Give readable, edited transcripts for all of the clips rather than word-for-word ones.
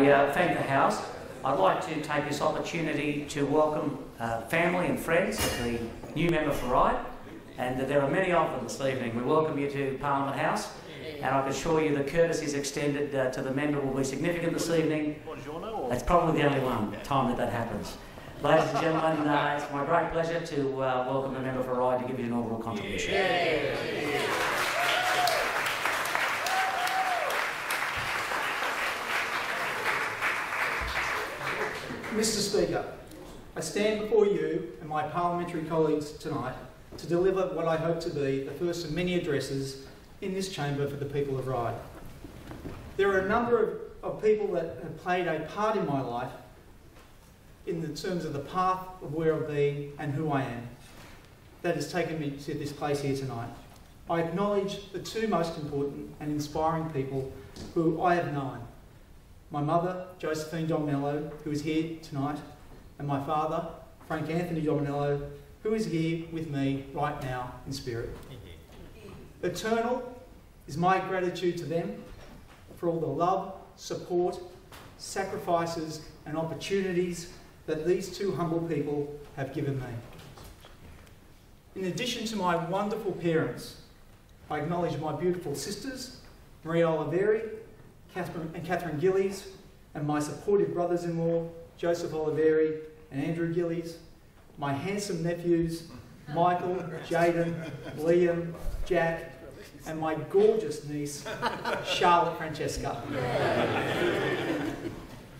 Thank the House. I'd like to take this opportunity to welcome family and friends of the new member for Ryde, and there are many of them this evening. We welcome you to Parliament House, and I can assure you the courtesies extended to the member will be significant this evening. It's probably the only time that happens. Ladies and gentlemen, it's my great pleasure to welcome the member for Ryde to give his inaugural contribution. Mr. Speaker, I stand before you and my parliamentary colleagues tonight to deliver what I hope to be the first of many addresses in this chamber for the people of Ryde. There are a number of people that have played a part in my life in the terms of the path of where I've been and who I am that has taken me to this place here tonight. I acknowledge the two most important and inspiring people who I have known. My mother, Josephine Dominello, who is here tonight, and my father, Frank Anthony Dominello, who is here with me right now in spirit. Eternal is my gratitude to them for all the love, support, sacrifices and opportunities that these two humble people have given me. In addition to my wonderful parents, I acknowledge my beautiful sisters, Maria Oliveri, Catherine Gillies, and my supportive brothers-in-law, Joseph Oliveri and Andrew Gillies, my handsome nephews, Michael, Jaden, Liam, Jack, and my gorgeous niece, Charlotte Francesca.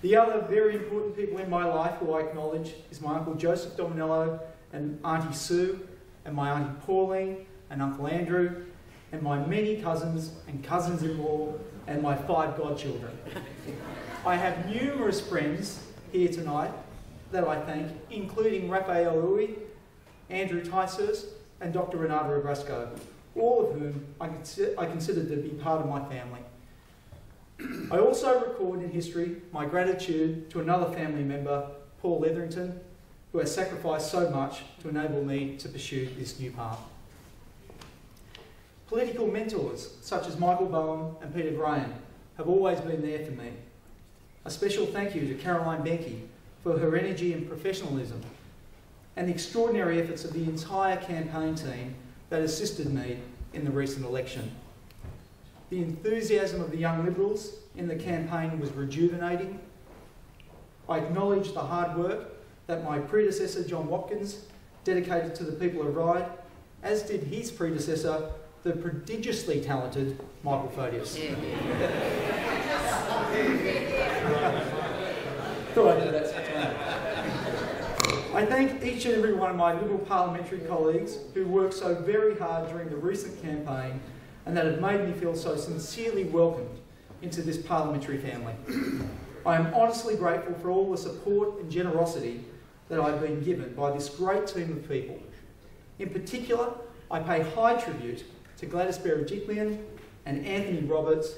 The other very important people in my life who I acknowledge is my Uncle Joseph Dominello and Auntie Sue, and my Auntie Pauline and Uncle Andrew, and my many cousins and cousins-in-law, and my 5 godchildren. I have numerous friends here tonight that I thank, including Raphael Louis, Andrew Ticehurst, and Dr. Renata Obrasco, all of whom I consider to be part of my family. I also record in history my gratitude to another family member, Paul Etherington, who has sacrificed so much to enable me to pursue this new path. Political mentors such as Michael Bowen and Peter Graham have always been there for me. A special thank you to Caroline Benke for her energy and professionalism, and the extraordinary efforts of the entire campaign team that assisted me in the recent election. The enthusiasm of the young Liberals in the campaign was rejuvenating. I acknowledge the hard work that my predecessor, John Watkins, dedicated to the people of Ryde, as did his predecessor, the prodigiously talented Michael Photius. Thought I'd do that sometime. I thank each and every one of my Liberal parliamentary colleagues who worked so very hard during the recent campaign and that have made me feel so sincerely welcomed into this parliamentary family. I am honestly grateful for all the support and generosity that I've been given by this great team of people. In particular, I pay high tribute to Gladys Berejiklian and Anthony Roberts,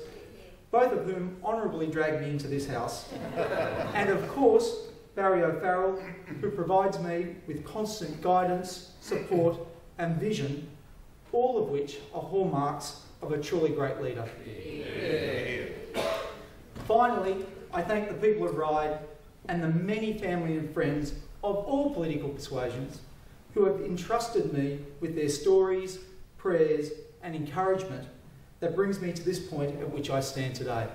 both of whom honourably dragged me into this house, and of course Barry O'Farrell, who provides me with constant guidance, support and vision, all of which are hallmarks of a truly great leader. Finally, I thank the people of Ryde and the many family and friends of all political persuasions who have entrusted me with their stories, prayers and encouragement that brings me to this point at which I stand today.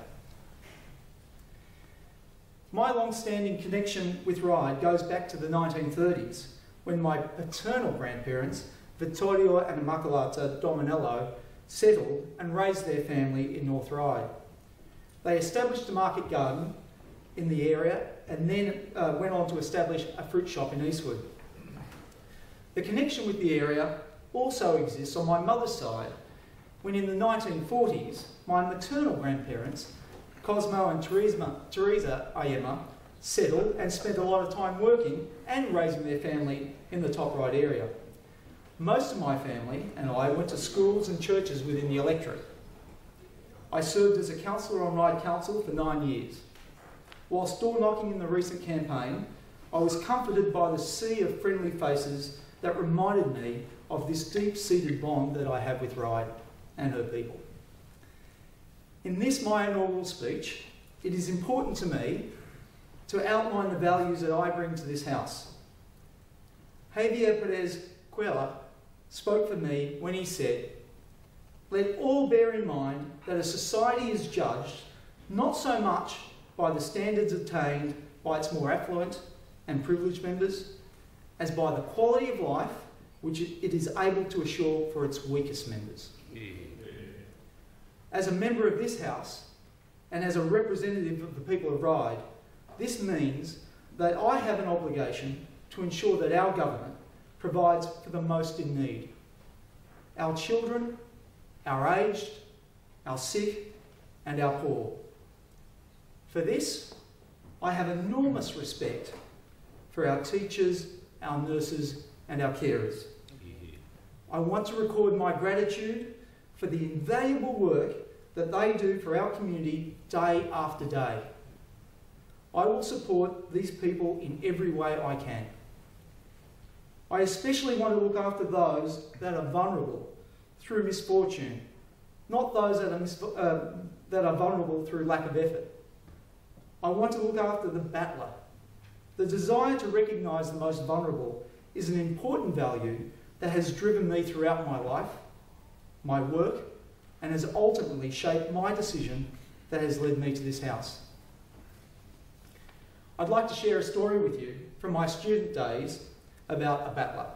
My long-standing connection with Ryde goes back to the 1930s, when my paternal grandparents, Vittorio and Immacolata Dominello, settled and raised their family in North Ryde. They established a market garden in the area and then went on to establish a fruit shop in Eastwood. The connection with the area also exists on my mother's side, when in the 1940s, my maternal grandparents, Cosmo and Teresa Ayema, settled and spent a lot of time working and raising their family in the Top Ryde area. Most of my family and I went to schools and churches within the electorate. I served as a councillor on Ryde Council for 9 years. Whilst door knocking in the recent campaign, I was comforted by the sea of friendly faces that reminded me of this deep-seated bond that I have with Ryde and her people. In this, my inaugural speech, it is important to me to outline the values that I bring to this house. Javier Perez Cuellar spoke for me when he said, "Let all bear in mind that a society is judged not so much by the standards attained by its more affluent and privileged members, as by the quality of life which it is able to assure for its weakest members." As a member of this House, and as a representative of the people of Ryde, this means that I have an obligation to ensure that our government provides for the most in need. Our children, our aged, our sick, and our poor. For this, I have enormous respect for our teachers, our nurses, and our carers. I want to record my gratitude for the invaluable work that they do for our community day after day. I will support these people in every way I can. I especially want to look after those that are vulnerable through misfortune, not those that are vulnerable through lack of effort. I want to look after the battler. The desire to recognise the most vulnerable is an important value that has driven me throughout my life, my work, and has ultimately shaped my decision that has led me to this house. I'd like to share a story with you from my student days about a battler.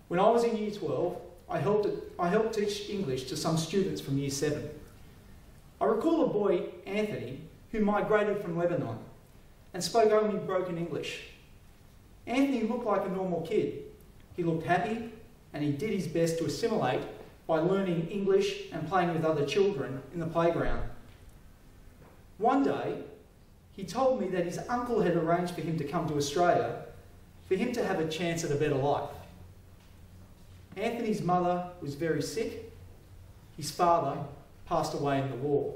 When I was in Year 12, I helped teach English to some students from Year 7. I recall a boy, Anthony, who migrated from Lebanon and spoke only broken English. Anthony looked like a normal kid. He looked happy and he did his best to assimilate by learning English and playing with other children in the playground. One day, he told me that his uncle had arranged for him to come to Australia for him to have a chance at a better life. Anthony's mother was very sick. His father passed away in the war.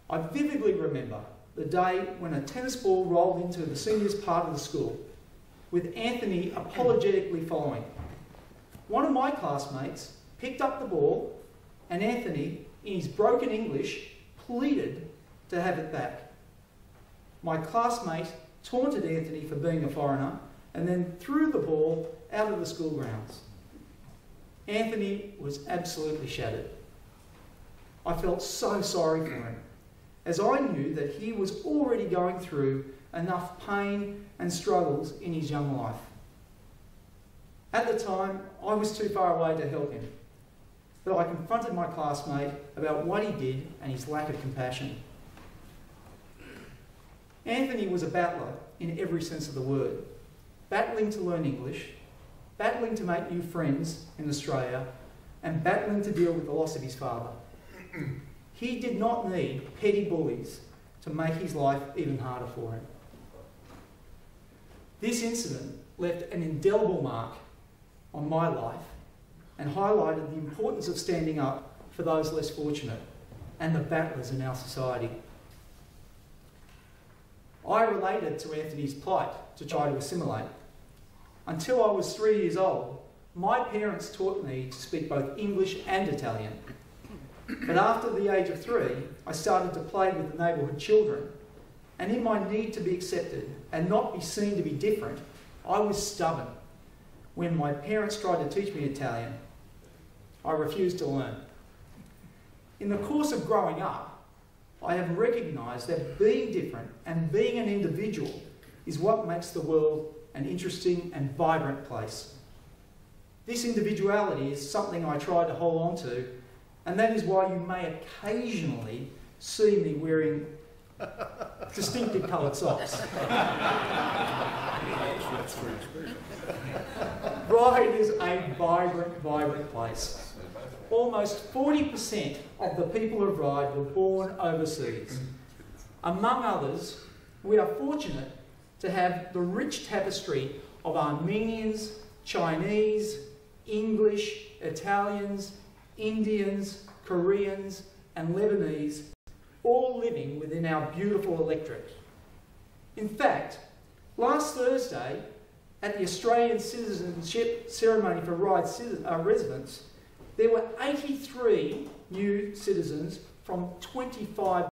I vividly remember the day when a tennis ball rolled into the seniors' part of the school, with Anthony apologetically following. One of my classmates picked up the ball and Anthony, in his broken English, pleaded to have it back. My classmate taunted Anthony for being a foreigner and then threw the ball out of the school grounds. Anthony was absolutely shattered. I felt so sorry for him, as I knew that he was already going through enough pain and struggles in his young life. At the time, I was too far away to help him, but I confronted my classmate about what he did and his lack of compassion. Anthony was a battler in every sense of the word, battling to learn English, battling to make new friends in Australia, and battling to deal with the loss of his father. He did not need petty bullies to make his life even harder for him. This incident left an indelible mark on my life and highlighted the importance of standing up for those less fortunate and the battlers in our society. I related to Anthony's plight to try to assimilate. Until I was 3 years old, my parents taught me to speak both English and Italian. But after the age of 3, I started to play with the neighbourhood children, and in my need to be accepted and not be seen to be different, I was stubborn. When my parents tried to teach me Italian, I refused to learn. In the course of growing up, I have recognised that being different and being an individual is what makes the world an interesting and vibrant place. This individuality is something I try to hold on to, and that is why you may occasionally see me wearing distinctive coloured socks. Ryde is a vibrant place. Almost 40% of the people of Ryde were born overseas. Among others, we are fortunate to have the rich tapestry of Armenians, Chinese, English, Italians, Indians, Koreans, and Lebanese, all living within our beautiful electorate. In fact, last Thursday, at the Australian citizenship ceremony for Ryde residents, there were 83 new citizens from 25